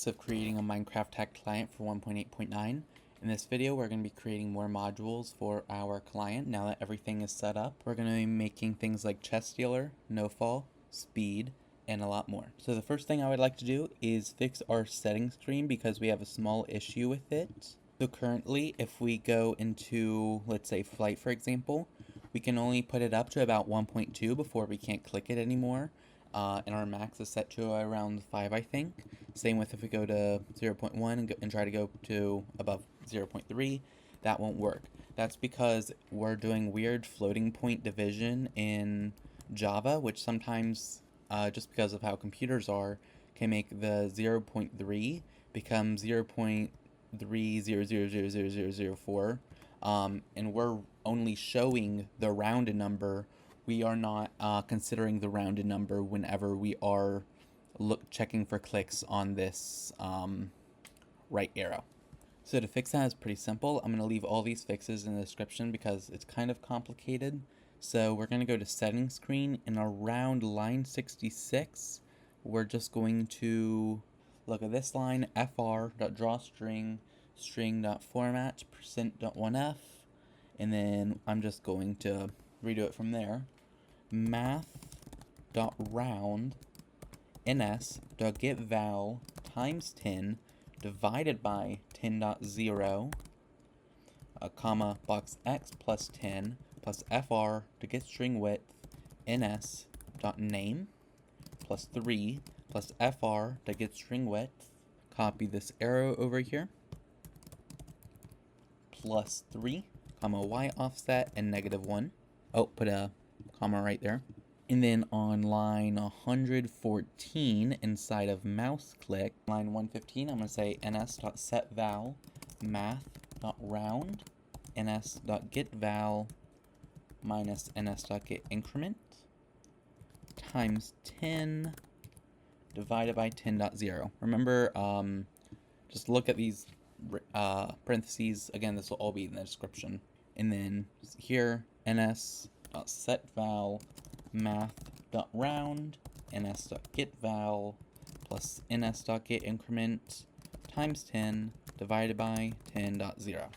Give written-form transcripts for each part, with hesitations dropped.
weeks of creating a Minecraft tech client for 1.8.9. In this video, we're going to be creating more modules for our client. Now that everything is set up, we're going to be making things like ChestStealer, NoFall, speed, and a lot more. So the first thing I would like to do is fix our settings screen because we have a small issue with it. So currently, if we go into, let's say, flight, for example, we can only put it up to about 1.2 before we can't click it anymore. And our max is set to around 5, I think. Same with if we go to 0.1 and try to go to above 0.3, that won't work. That's because we're doing weird floating point division in Java, which sometimes, just because of how computers are, can make the 0.3 become 0.3000004. And we're only showing the rounded number. We are not considering the rounded number whenever we are checking for clicks on this right arrow. So to fix that is pretty simple. I'm going to leave all these fixes in the description because it's kind of complicated. So we're going to go to settings screen, and around line 66, we're just going to look at this line, fr.drawString, string.format, %.1f, and then I'm just going to redo it from there. Math.round ns.getVal times 10 divided by 10.0, comma, box x plus 10 plus fr to get string width ns.name plus 3 plus fr to get string width. Copy this arrow over here. Plus 3, comma, y offset and -1. Oh, put a comma right there. And then on line 114, inside of mouse click, line 115, I'm going to say ns.setVal math.round ns.getVal minus ns.getIncrement times 10 divided by 10.0. Remember, just look at these parentheses. Again, this will all be in the description. And then here, ns.setVal math.round ns.getVal plus ns.getIncrement times 10 divided by 10.0.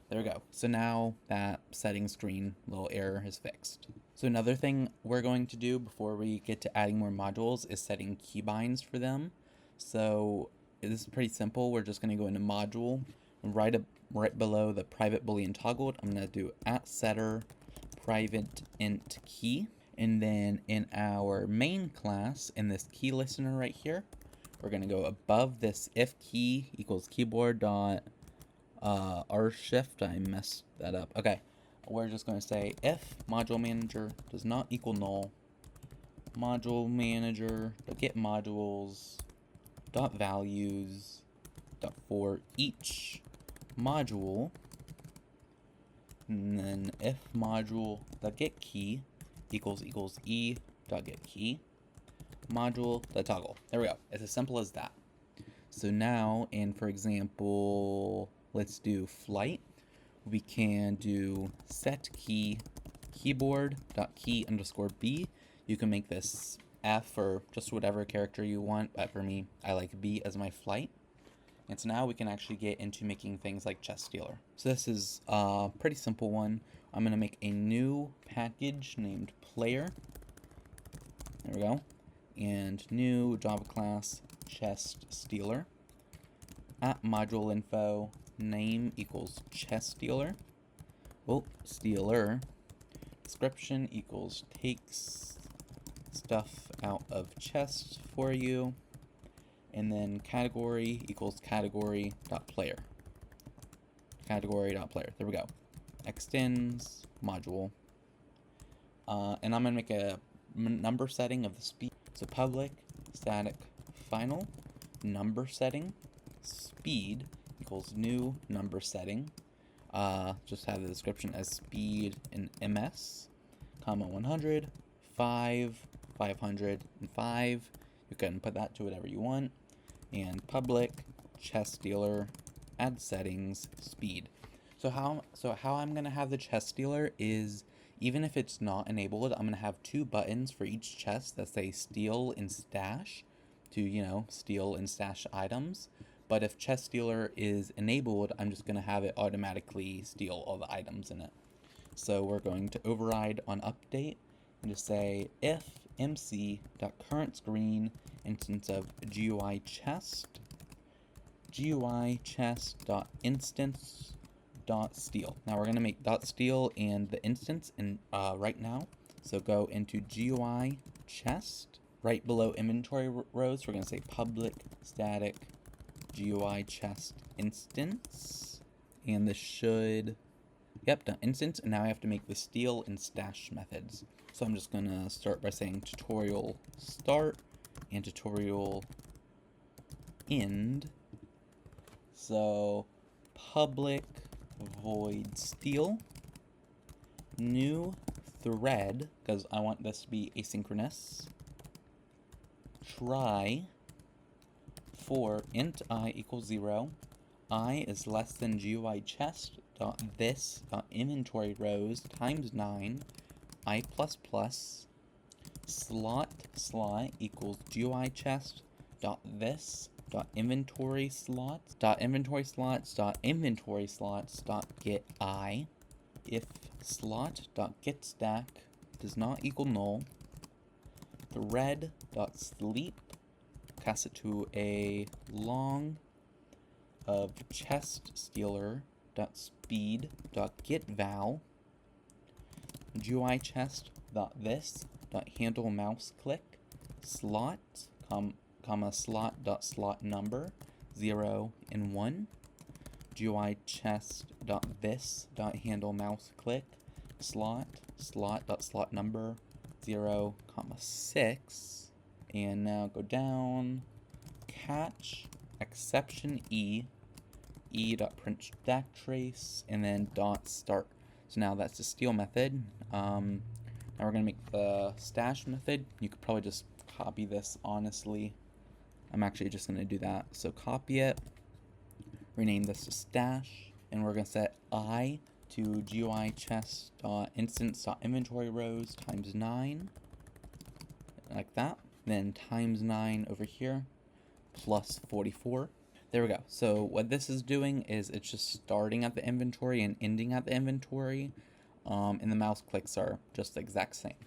There we go. So now that setting screen little error is fixed. So another thing we're going to do before we get to adding more modules is setting keybinds for them. So this is pretty simple. We're just going to go into module, right below the private boolean toggled. I'm going to do @setter private int key. And then in our main class, in this key listener right here, we're going to go above this if key equals keyboard dot r shift. I messed that up. Okay, we're just going to say if module manager does not equal null, module manager get modules dot values dot for each module, and then if module dot get key equals e dot get key module dot toggle. There we go. It's as simple as that. So now, and for example, let's do flight. We can do set key keyboard dot key underscore b. You can make this F or just whatever character you want, but for me, I like B as my flight. And so now we can actually get into making things like ChestStealer. So this is a pretty simple one. I'm going to make a new package named player. There we go. And new Java class ChestStealer. @module info name equals ChestStealer. Oh, stealer. Description equals takes stuff out of chest for you. And then category equals category.player. Category.player. There we go. Extends module. And I'm going to make a number setting of the speed. So public static final number setting speed equals new number setting. Just have the description as speed in ms, comma 100, 5, 500, and 5. You can put that to whatever you want. And public ChestStealer add settings speed. So how I'm going to have the ChestStealer is, even if it's not enabled, I'm going to have 2 buttons for each chest that say steal and stash to, you know, steal and stash items. But if ChestStealer is enabled, I'm just going to have it automatically steal all the items in it. So we're going to override on update and just say if mc.currentScreen instance of GUI chest GUI chest.instance.steal. Now we're going to make .steal and the instance in right now. So go into GUI chest. Right below inventory rows, we're going to say public static GUI chest instance. And this should, yep, done instance. And now I have to make the steal and stash methods. So I'm just going to start by saying tutorial start and tutorial end. So public void steal new thread, because I want this to be asynchronous, try for int I equals 0, I is less than GUI chest dot this dot inventory rows times 9, I plus plus slot equals GUI chest dot this dot inventory slots dot get I. If slot dot get stack does not equal null, thread dot sleep, cast it to a long of ChestStealer dot speed dot get val, GUI chest dot this dot handle mouse click slot comma slot dot slot number 0 and 1, GUI chest dot this dot handle mouse click slot dot slot number 0 comma 6, and now go down, catch exception e dot print stack trace, and then dot start. So now that's the steal method. Now we're gonna make the stash method. You could probably just copy this, honestly. I'm actually just gonna do that. So copy it, rename this to stash, and we're gonna set I to GUI chest dot instance dot inventory rows times 9, like that. Then times 9 over here, plus 44. There we go. So what this is doing is it's just starting at the inventory and ending at the inventory, and the mouse clicks are just the exact same.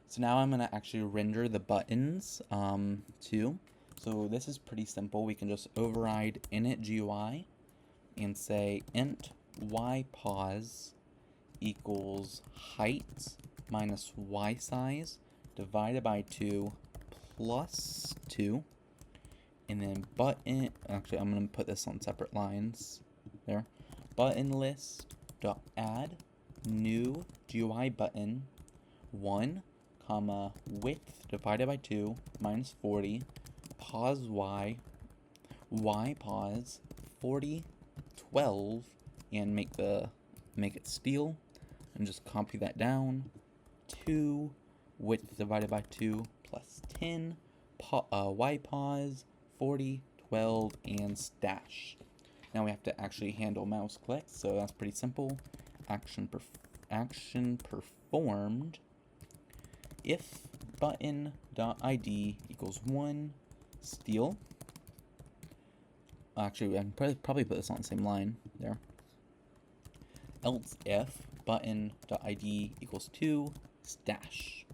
So now I'm going to actually render the buttons too. So this is pretty simple. We can just override init GUI and say int y pause equals height minus y size divided by 2 plus 2. And then button, actually I'm going to put this on separate lines there. Button list dot add new GUI button 1 comma width divided by 2 minus 40 pause y pause 40 12, and make it steal, and just copy that down. 2 width divided by 2 plus 10 y pause 40 12, and stash. Now we have to actually handle mouse clicks, so that's pretty simple. Action performed if button.id equals 1 steal. Actually, I can probably put this on the same line there. Else if button.id equals 2 stash.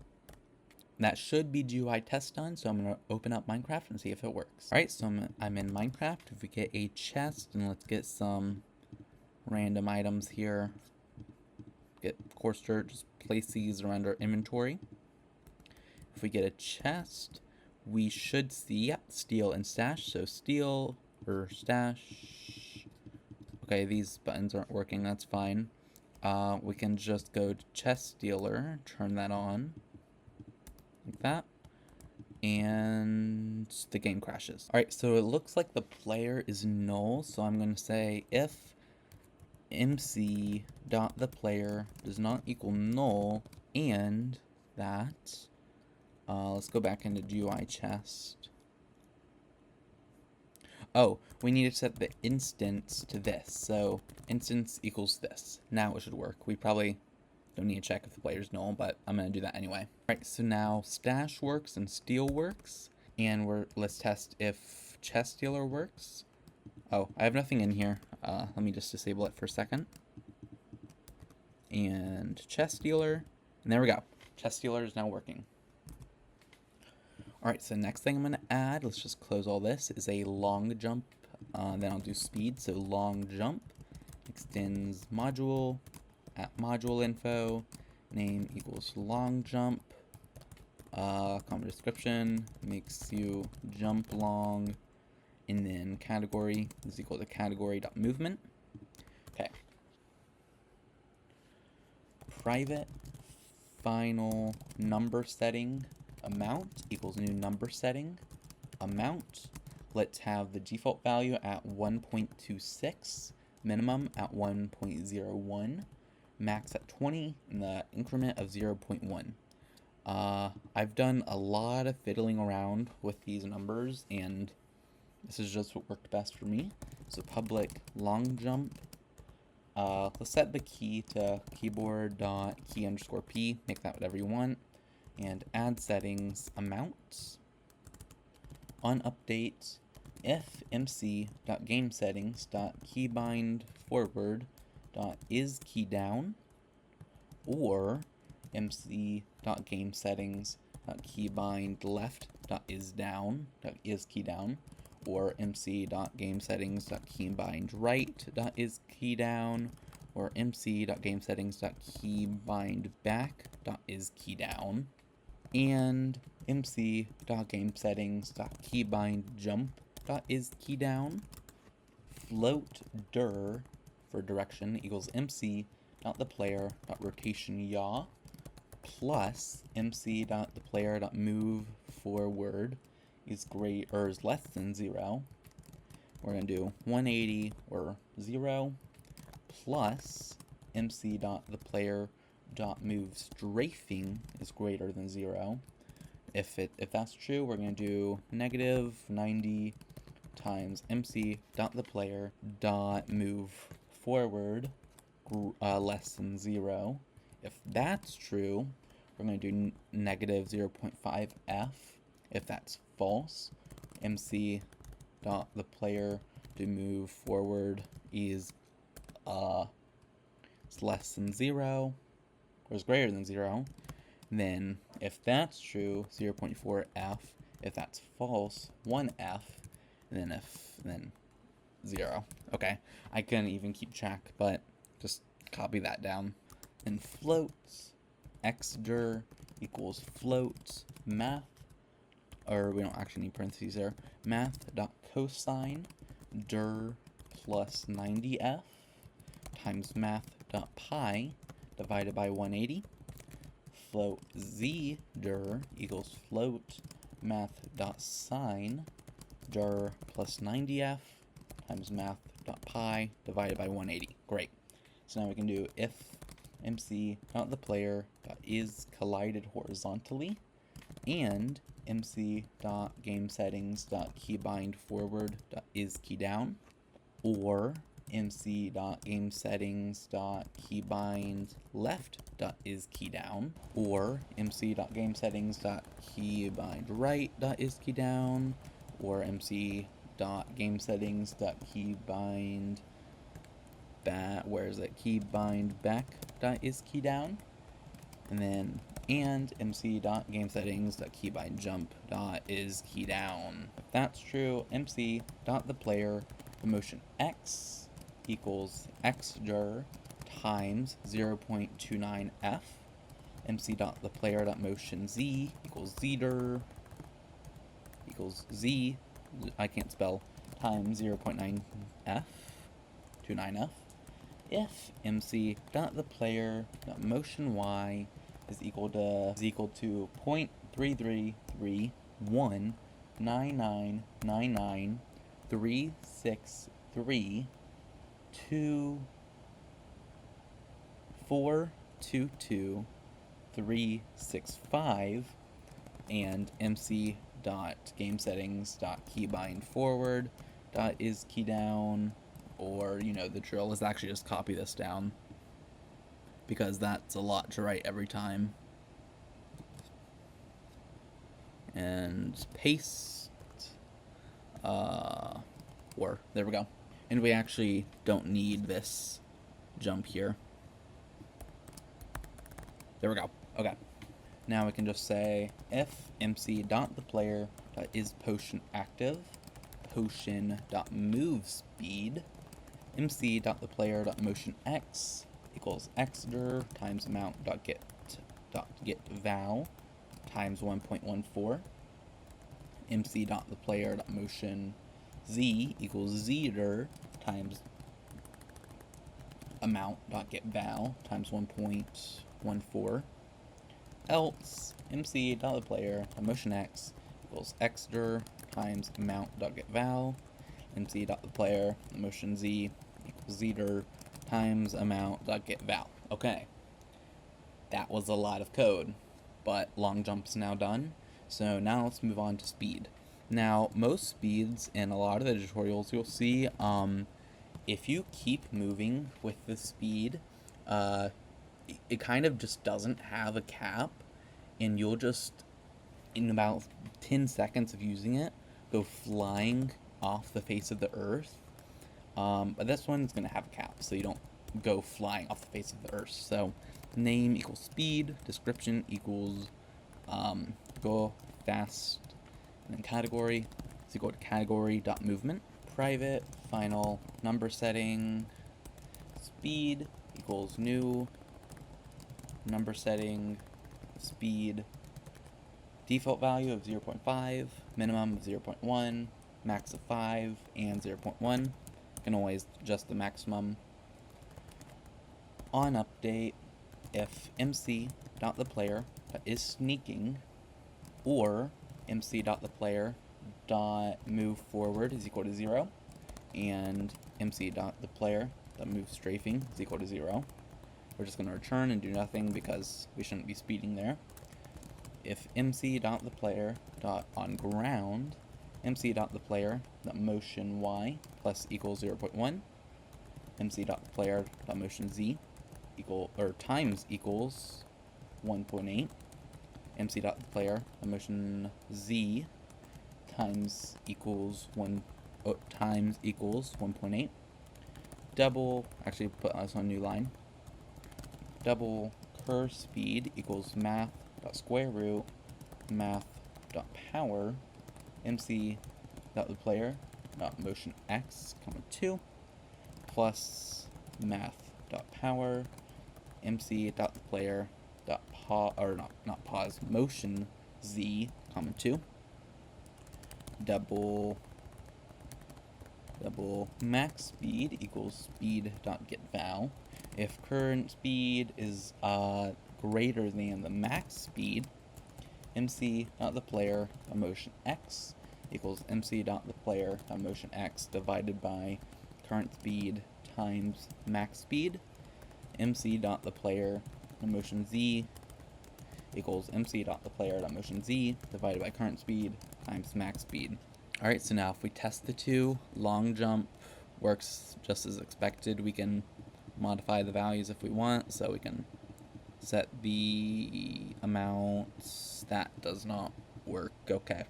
That should be GUI test done, so I'm going to open up Minecraft and see if it works. Alright, so I'm in Minecraft. If we get a chest, and let's get some random items here. Get coarse dirt, just place these around our inventory. If we get a chest, we should see, yep, steal and stash. So steal or stash. Okay, these buttons aren't working, that's fine. We can just go to ChestStealer, turn that on. Like that, and the game crashes. Alright, so it looks like the player is null, so I'm going to say if mc.thePlayer does not equal null, and that, let's go back into GUI chest. Oh, we need to set the instance to this, so instance equals this. Now it should work. We probably don't need to check if the player's null, but I'm going to do that anyway. Alright, so now stash works and steal works. And let's test if ChestStealer works. Oh, I have nothing in here. Let me just disable it for a second. And ChestStealer, and there we go. ChestStealer is now working. All right, so next thing I'm gonna add, let's just close all this, is a LongJump. Then I'll do speed, so LongJump extends module at module info, name equals LongJump, comment description makes you jump long, and then category is equal to category.movement. Okay. Private final number setting amount equals new number setting amount. Let's have the default value at 1.26, minimum at 1.01, max at 20, and the increment of 0.1. I've done a lot of fiddling around with these numbers, and this is just what worked best for me. So public LongJump. Let's set the key to keyboard.key_p, make that whatever you want, and add settings amount. On update, if mc.gamesettings.keybindForward.isKeyDown or mc.gamesettings.keybindLeft.isDown.isKeyDown or mc.gamesettings.keybindRight.isKeyDown or mc.gamesettings.keybindback.isKeyDown and mc.gamesettings.keybindjump.isKeyDown. Float dir for direction equals mc.theplayer.rotation plus mc.theplayer.moveForward is less than 0. We're going to do 180 or 0 plus mc.theplayer.moveStrafing is greater than 0. If that's true, we're going to do negative 90 times mc.theplayer.moveForward less than 0. If that's true, we're going to do negative 0.5f. If that's false, mc.theplayer.moveForward is less than 0 or is greater than 0. Then if that's true, 0.4f. If that's false, 1f. And then 0. Okay, I couldn't even keep track, but just copy that down. And floats xdir equals float math, or we don't actually need parentheses there, math.cosine dir plus 90f times math.pi divided by 180. Float z dir equals float math.sine dir plus 90f times math.pi divided by 180. Great. So now we can do if mc.theplayer.is collided horizontally and mc.gamesettings.keybindForward.isKeyDown or mc.gamesettings.keybindLeft.isKeyDown or mc.gamesettings.keybindRight.isKeyDown or mc.gamesettings.keybindBack, keybindback.isKeyDown, and then mc.gamesettings.keybindjump.isKeyDown. If that's true, mc.theplayer motion x equals xdir times 0.29f. mc.theplayer.motion z equals zdir equals z, I can't spell, times 0.9f, 29f. If mc.theplayer.motion y is equal to 0.331993632422365 and mc.gamesettings.keybindForward.isKeyDown, or you know the drill, is actually just copy this down because that's a lot to write every time. and paste. There we go. And we actually don't need this jump here. There we go. Okay. Now we can just say if mc.theplayer.isPotionActive potion.moveSpeed mc.theplayer.motionX equals xdir times amount.getVal times 1.14 mc.theplayer.motionZ equals zdir times amount.getVal times 1.14 else mc.theplayer.motionX equals xdir times amount.getVal mc.theplayer.motionZ equals zdir times amount.getVal. Okay, that was a lot of code, but LongJump's now done. So now let's move on to speed. Now, most speeds in a lot of the tutorials you'll see, if you keep moving with the speed, it kind of just doesn't have a cap, and you'll just, in about 10 seconds of using it, go flying off the face of the earth. But this one's going to have a cap, so you don't go flying off the face of the earth. So name equals speed, description equals go fast, and then category is equal to category.movement. Private, final, number setting, speed equals new, number setting, speed, default value of 0.5, minimum of 0.1, max of 5, and 0.1. You can always adjust the maximum. On update, if mc.theplayer.isSneaking or mc.theplayer.moveForward is equal to 0, and mc.theplayer.moveStrafing is equal to 0. We're just going to return and do nothing because we shouldn't be speeding there. If mc.theplayer.onGround, mc.theplayer.motionY plus equals 0.1, mc.theplayer.motionZ times equals 1.8, mc.theplayer.motionZ times equals 1.8. Double, actually put us on a new line. Double cur speed equals math.square root math.power mc.theplayer.motionX, 2 plus math.power motion Z, 2. Double max speed equals speed.getVal. If current speed is greater than the max speed, mc.theplayer.motionX equals mc.theplayer.motionX divided by current speed times max speed. mc.theplayer.motionZ equals mc.theplayer.motionZ divided by current speed times max speed. Alright, so now if we test the two, LongJump works just as expected. We can modify the values if we want, so we can set the amounts. That does not work. Okay.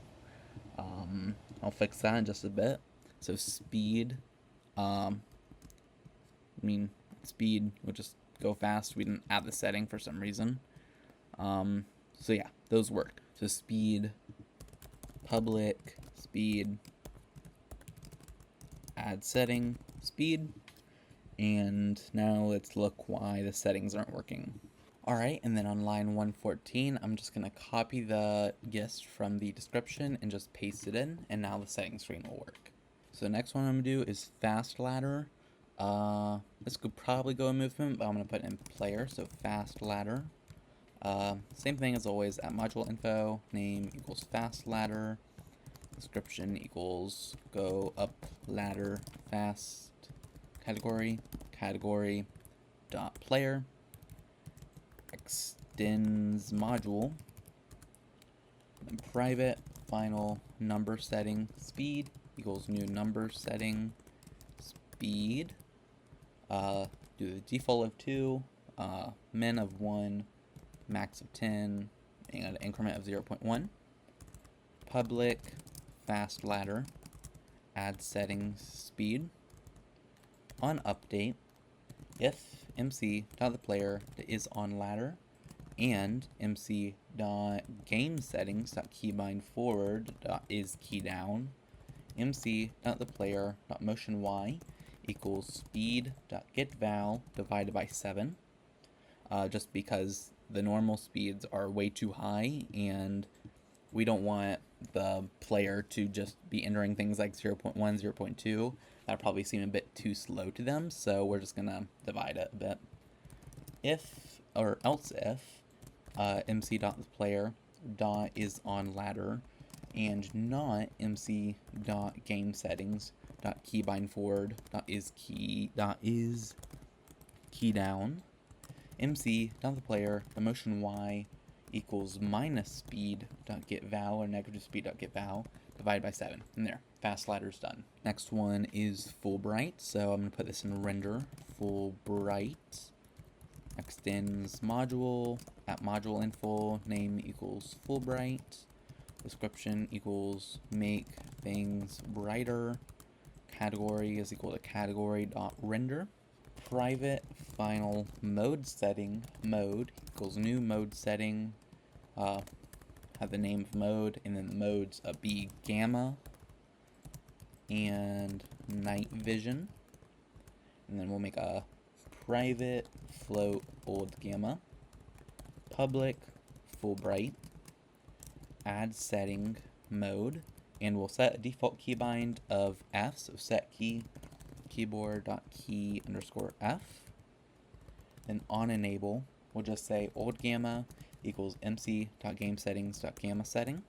I'll fix that in just a bit. So speed, speed would just go fast. We didn't add the setting for some reason. So yeah, those work. So speed, public, speed, add setting, speed, and now let's look why the settings aren't working. Alright, and then on line 114, I'm just going to copy the gist from the description and just paste it in, and now the settings screen will work. So the next one I'm going to do is FastLadder. This could probably go in movement, but I'm going to put it in player, so FastLadder. Same thing as always at module info, name equals FastLadder, description equals go up ladder fast, category dot player, extends module, and private final number setting speed equals new number setting speed, do the default of 2, min of 1, max of 10, and an increment of 0.1. public FastLadder, add settings speed. On update, if mc.thePlayer is on ladder and mc.gameSettings.KeybindForward is key down, mc.thePlayer.motionY equals speed.getVal divided by 7, just because the normal speeds are way too high and we don't want the player to just be entering things like 0.1, 0.2. That probably seem a bit too slow to them, so we're just gonna divide it a bit. If, or else if, mc.thePlayer is on ladder and not mc.gameSettings.KeybindForward is key down, mc.thePlayer, the motion y equals minus speed.getVal or negative speed.getVal divided by 7. And there, FastLadder's done. Next one is FullBright, so I'm going to put this in render. FullBright extends module at module info name equals FullBright, description equals make things brighter, category is equal to category.render. Private final mode setting mode equals new mode setting, have the name of mode, and then the modes be gamma and night vision, and then we'll make a private float old gamma, public FullBright, add setting mode, and we'll set a default keybind of F, so set key keyboard.key_F. Then on enable, we'll just say old gamma equals mc.gameSettings.gammaSetting.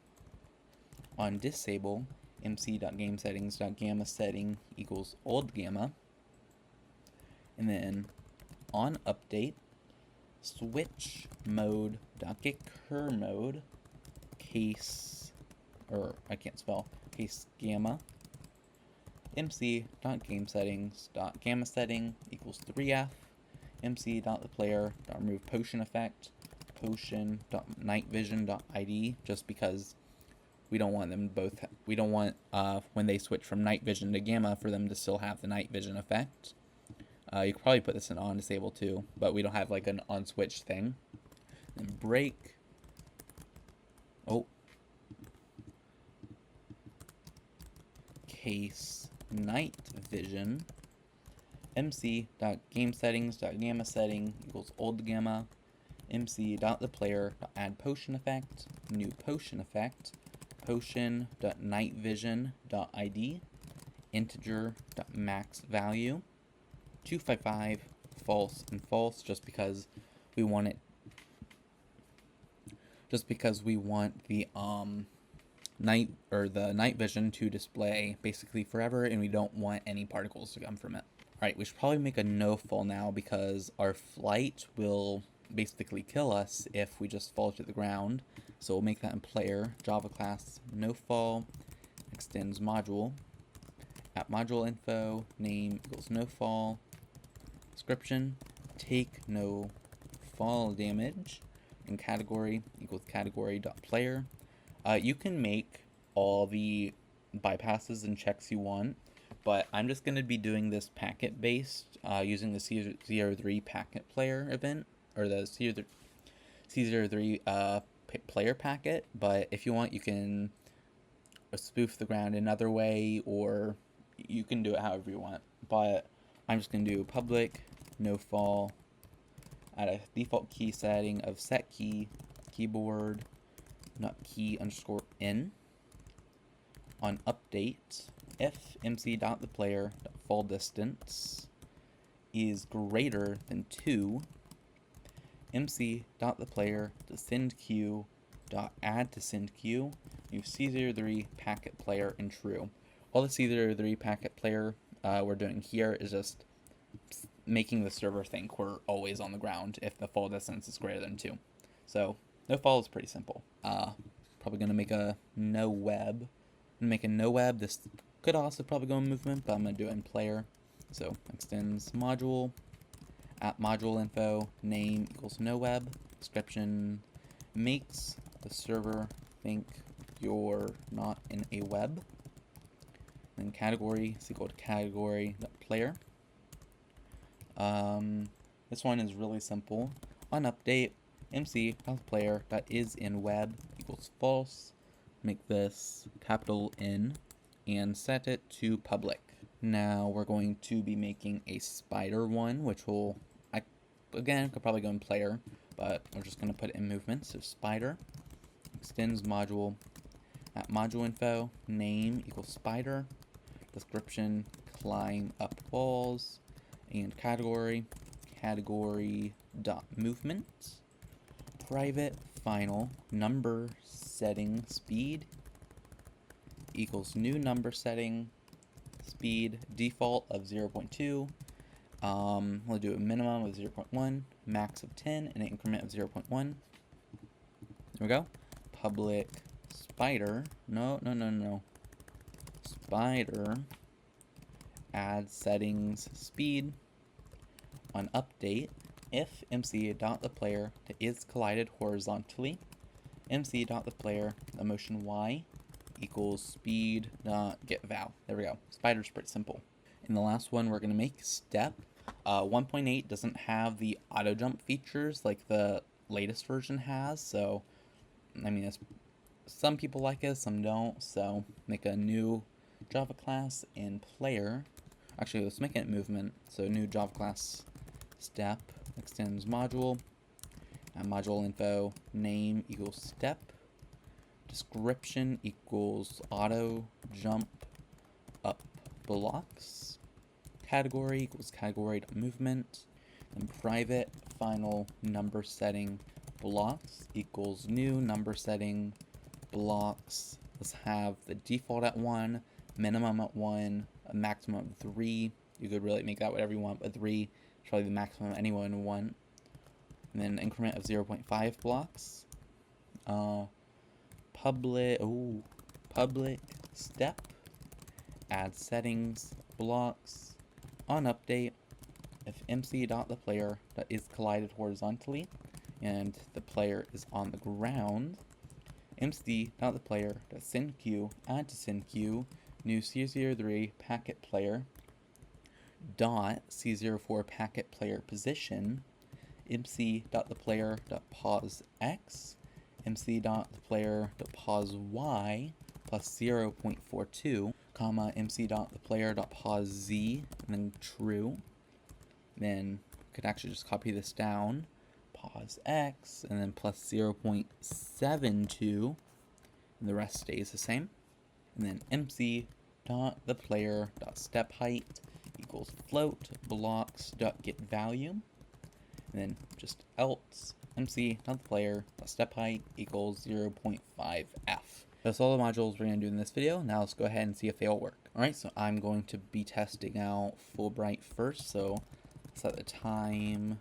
On disable, mc.gameSettings.gammaSetting equals old gamma. And then on update, switch mode.getCurMode case, or I can't spell, case gamma, mc.gameSettings.gammaSetting equals 3f, mc.thePlayer.remove potion effect, potion.nightvision.id, just because we don't want them both, we don't want when they switch from night vision to gamma for them to still have the night vision effect. You could probably put this in on disable too, but we don't have like an on switch thing. And break, case night vision, mc.gameSettings.gammaSetting equals old gamma, mc.thePlayer.add potion effect, new potion effect, potion.nightvision.id, integer.max value, 255, false and false, just because we want it, the night vision to display basically forever, and we don't want any particles to come from it. Alright, we should probably make a NoFall now because our flight will basically kill us if we just fall to the ground. So we'll make that in player, Java class NoFall, extends module, at module info, name equals NoFall, description, take no fall damage, and category equals category.player. You can make all the bypasses and checks you want, but I'm just going to be doing this packet based using the C03 packet player event, or the C03 player packet. But if you want, you can spoof the ground another way, or you can do it however you want. But I'm just going to do public NoFall at a default key setting of set key keyboard not key underscore in. On update, if mc.thePlayer.fall distance is greater than 2, mc.thePlayer.sendQ.add to sendQ, use C03 packet player and true. All the C03 packet player we're doing here is just making the server think we're always on the ground if the fall distance is greater than 2. So NoFall is pretty simple. Probably going to make a NoWeb. This could also probably go in movement, but I'm going to do it in player. So extends module, at module info, name equals NoWeb, description, makes the server think you're not in a web. Then category is equal to category.player. This one is really simple. On update, MC.player that is in web equals false. Make this capital N and set it to public. Now we're going to be making a spider one, which will, again, could probably go in player, but we're just going to put it in movement. So spider extends module at module info, name equals spider, description, climb up walls, and category dot movement, private final number setting speed equals new number setting speed default of 0.2. We'll do a minimum of 0.1, max of 10, and an increment of 0.1. There we go. Public spider, no. Spider add settings speed. On update, if MC.thePlayer is collided horizontally, MC.thePlayer, the motion Y equals speed get val. There we go. Spider's pretty simple. In the last one, we're going to make step. 1.8 doesn't have the auto jump features like the latest version has, so I mean, some people like it, some don't. So make a new Java class in player. Actually, let's make it movement. So new Java class step extends module, and module info name equals step, description equals auto jump up blocks, category equals category.movement, and private final number setting blocks equals new number setting blocks. Let's have the default at 1, minimum at 1, a maximum of 3. You could really make that whatever you want, but 3 is probably the maximum anyone would want. And then increment of 0.5 blocks. Public step, add settings blocks. On update, if MC.thePlayer is collided horizontally and the player is on the ground, MC.thePlayer.sendQ add to sendQ new C03 packet player dot C04 packet player position, MC.thePlayer.pause X, MC.thePlayer.pause Y plus 0.42, comma MC.thePlayer.pause Z, and then true. Then we could actually just copy this down, pause X, and then plus 0.72, and the rest stays the same. And then MC.thePlayer.stepHeight equals float blocks.getValue. And then just else MC.thePlayer.stepHeight equals 0.5f. That's all the modules we're going to do in this video. Now let's go ahead and see if they all work. Alright, so I'm going to be testing out FullBright first. So set the time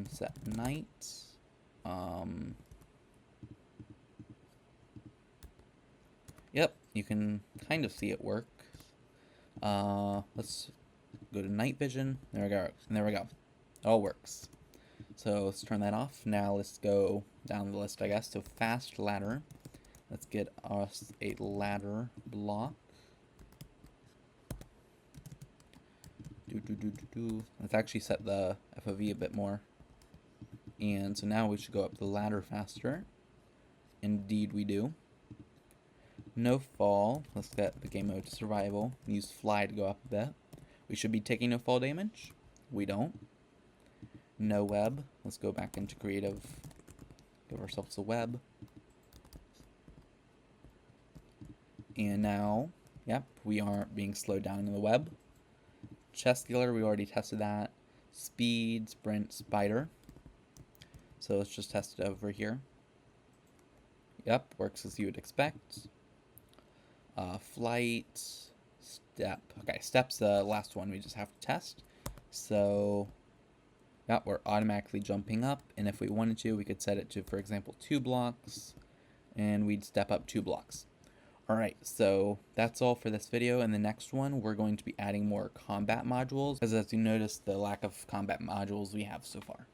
set night. Yep, you can kind of see it work. Let's go to night vision. There we go. And there we go. It all works. So let's turn that off. Now let's go down the list, I guess. So FastLadder. Let's get us a ladder block. Let's actually set the FOV a bit more. And so now we should go up the ladder faster. Indeed we do. NoFall. Let's get the game mode to survival. Use fly to go up a bit. We should be taking no fall damage. We don't. NoWeb. Let's go back into creative. Give ourselves a web. And now, yep, we aren't being slowed down in the web. ChestStealer, we already tested that. Speed, sprint, spider. So let's just test it over here. Yep, works as you would expect. Flight, step. Okay, step's the last one we just have to test. So, yeah, we're automatically jumping up. And if we wanted to, we could set it to, for example, 2 blocks. And we'd step up 2 blocks. Alright, so that's all for this video. In the next one, we're going to be adding more combat modules, because as you notice, the lack of combat modules we have so far.